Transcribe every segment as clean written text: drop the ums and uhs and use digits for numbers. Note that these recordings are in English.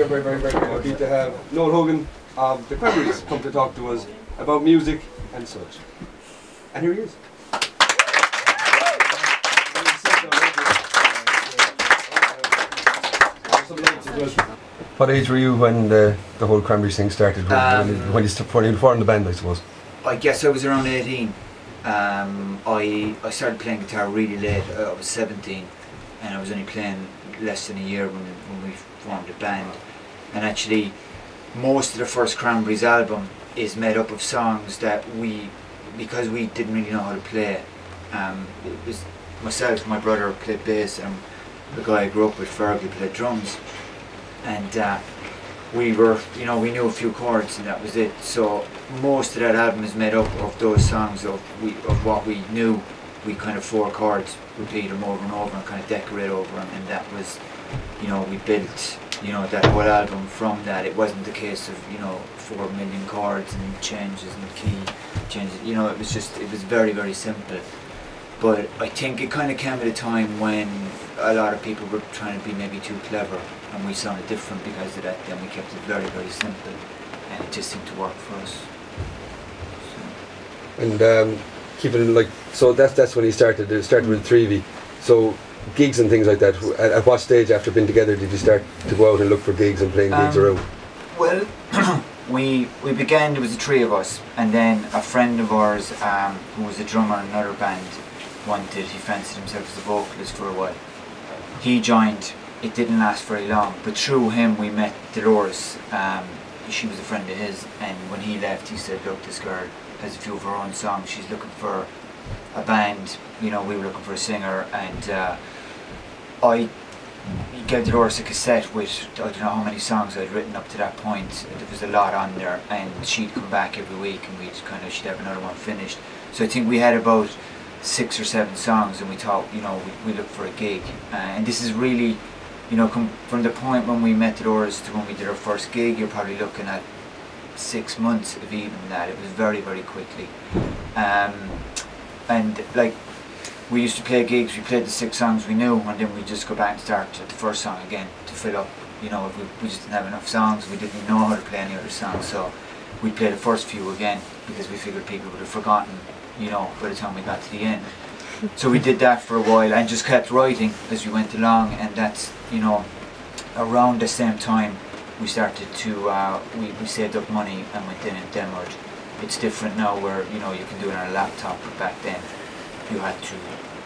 very happy to have Noel Hogan of the Cranberries come to talk to us about music and such. And here he is. What age were you when the whole Cranberries thing started? When you formed the band, I suppose? I guess I was around 18. I started playing guitar really late. I was 17, and I was only playing less than a year when we formed the band. And actually, most of the first Cranberries album is made up of songs that because we didn't really know how to play. It was myself, my brother played bass, and the guy I grew up with, Fergie, played drums. And we knew a few chords, and that was it. So most of that album is made up of those songs of what we knew. We kind of 4 chords, repeat them over and over, and kind of decorate over them. And that was, we built, that whole album from that. It wasn't the case of 4 million chords and changes and key changes. It was very, very simple. But I think it kind of came at a time when a lot of people were trying to be maybe too clever, and we sounded different because of that. Then we kept it very, very simple, and it just seemed to work for us. So. And keeping so that's when you started. It started with 3 of you. So gigs and things like that. At what stage after being together did you start to go out and look for gigs and playing gigs around? Well, we began. There was the 3 of us, and then a friend of ours who was a drummer in another band. He fancied himself as a vocalist for a while. He joined. It didn't last very long, but through him we met Dolores. She was a friend of his, and when he left he said, look, this girl has a few of her own songs, she's looking for a band. We were looking for a singer, and I gave Dolores a cassette with I don't know how many songs I'd written up to that point. There was a lot on there, and she'd come back every week, and she'd have another one finished. So I think we had about 6 or 7 songs, and we thought, we looked for a gig. And this is really, from the point when we met Dolores to when we did our first gig, you're probably looking at 6 months of even that. It was very, very quickly. And we used to play gigs, we played the 6 songs we knew, and then we'd just go back and start at the first song again to fill up. If we just didn't have enough songs, we didn't know how to play any other songs, so we'd play the first few again because we figured people would have forgotten by the time we got to the end. So we did that for a while and just kept writing as we went along, and that's, around the same time we started to, we saved up money and went in and demoed. It's different now where, you can do it on a laptop, but back then you had to,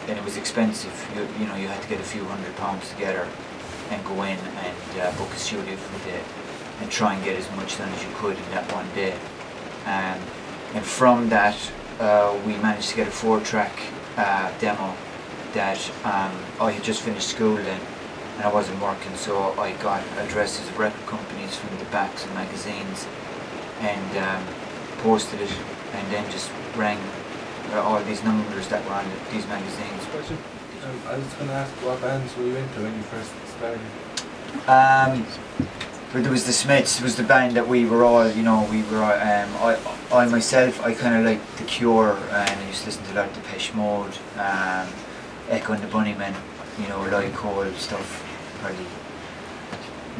and it was expensive, you had to get a few £100 together and go in and book a studio for the day and try and get as much done as you could in that one day. And from that, we managed to get a 4-track demo that I had just finished school then, and I wasn't working, so I got addresses of record companies from the backs of magazines and posted it, and then just rang all these numbers that were on these magazines. Question. I was going to ask, what bands were you into when you first started? But there was the Smiths, was the band that we were all, I myself, I kind of liked The Cure, and I used to listen to a lot of Depeche Mode, Echo and the Bunnymen, Lloyd Cole stuff, probably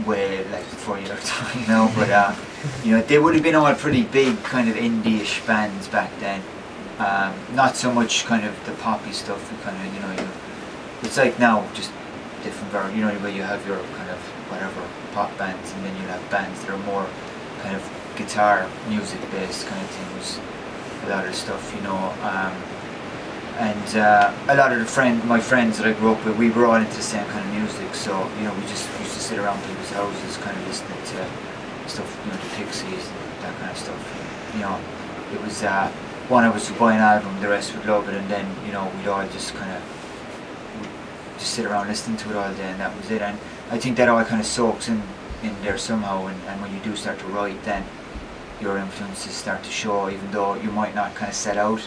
way before your time now, but they would have been all pretty big kind of indie-ish bands back then. Not so much kind of the poppy stuff, it's like now, just different, where you have your kind of whatever pop bands, and then you have bands that are more kind of guitar music based kind of things. A lot of stuff, and a lot of my friends that I grew up with, we were all into the same kind of music. So we just used to sit around people's houses, kind of listening to stuff, the Pixies and that kind of stuff. It was one of us would buy an album, the rest would love it, and then we'd all just kind of just sit around listening to it all day, and that was it. And I think that all kind of soaks in there somehow, and when you do start to write, then your influences start to show, even though you might not kind of set out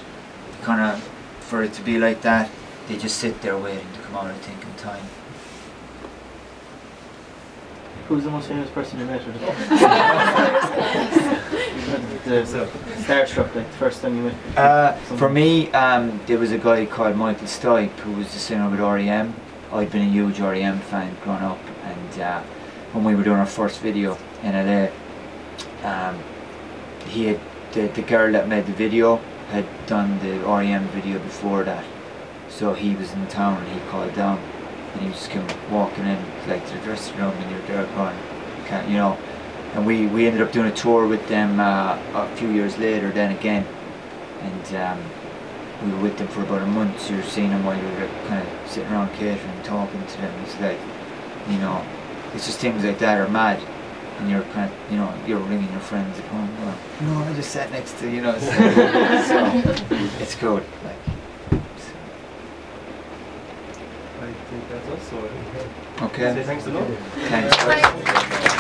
kind of for it to be like that. They just sit there waiting to come out, I think, in time. Who's the most famous person you met? Starstruck, like the first time you met? For me, there was a guy called Michael Stipe who was the singer with R.E.M. I'd been a huge R.E.M. fan growing up, and when we were doing our first video in LA. He had the girl that made the video had done the REM video before that, so he was in town and he called down, and he just came walking in like to the dressing room, and you're there going, can't, you know. And we ended up doing a tour with them a few years later then again, and we were with them for about a month. So you're seeing them while you're kind of sitting around catering, talking to them. It's like, you know, it's just things like that are mad. And you're kind of, you know, you're ringing your friends at home. Well, no, I just sat next to, you know. So it's cool. Like, so. I think that's also it. Okay. Say thanks a lot. Thanks.